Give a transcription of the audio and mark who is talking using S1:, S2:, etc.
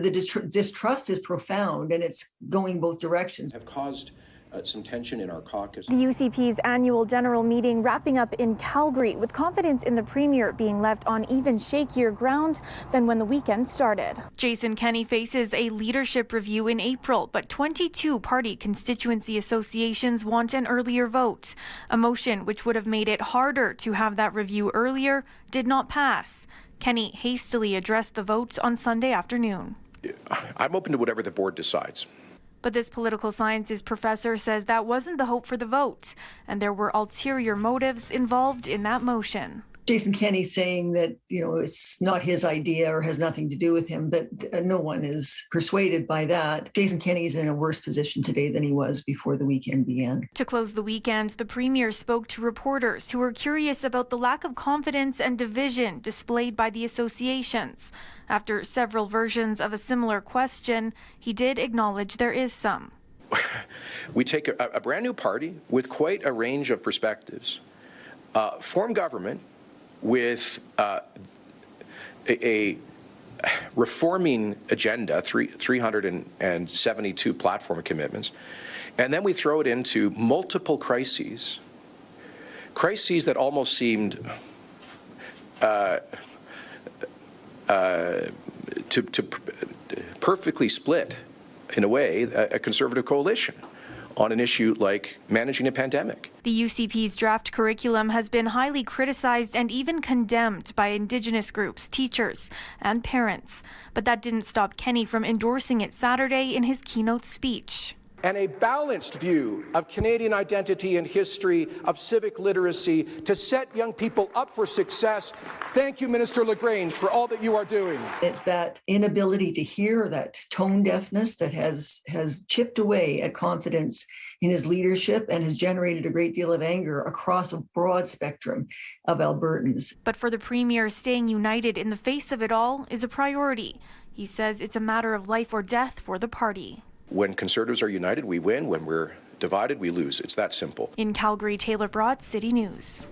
S1: The distrust is profound, and it's going both directions.
S2: Have caused some tension in our caucus.
S3: The UCP's annual general meeting wrapping up in Calgary, with confidence in the Premier being left on even shakier ground than when the weekend started. Jason Kenney faces a leadership review in April, but 22 party constituency associations want an earlier vote. A motion which would have made it harder to have that review earlier did not pass. Kenney hastily addressed the vote on Sunday afternoon.
S2: I'm open to whatever the board decides.
S3: But this political sciences professor says that wasn't the hope for the vote, and there were ulterior motives involved in that motion.
S1: Jason Kenney saying that, it's not his idea or has nothing to do with him, but no one is persuaded by that. Jason Kenney's in a worse position today than he was before the weekend began.
S3: To close the weekend, the Premier spoke to reporters who were curious about the lack of confidence and division displayed by the associations. After several versions of a similar question, he did acknowledge there is some.
S2: We take a brand new party with quite a range of perspectives, form government with a reforming agenda, 372 platform commitments, and then we throw it into multiple crises that almost seemed to perfectly split, in a way, a Conservative coalition on an issue like managing a pandemic.
S3: The UCP's draft curriculum has been highly criticized and even condemned by Indigenous groups, teachers, and parents. But that didn't stop Kenney from endorsing it Saturday in his keynote speech.
S4: And a balanced view of Canadian identity and history, of civic literacy, to set young people up for success. Thank you, Minister LaGrange, for all that you are doing.
S1: It's that inability to hear, that tone deafness that has chipped away at confidence in his leadership and has generated a great deal of anger across a broad spectrum of Albertans.
S3: But for the Premier, staying united in the face of it all is a priority. He says it's a matter of life or death for the party.
S2: When Conservatives are united, we win. When we're divided, we lose. It's that simple.
S3: In Calgary, Taylor Broad, City News.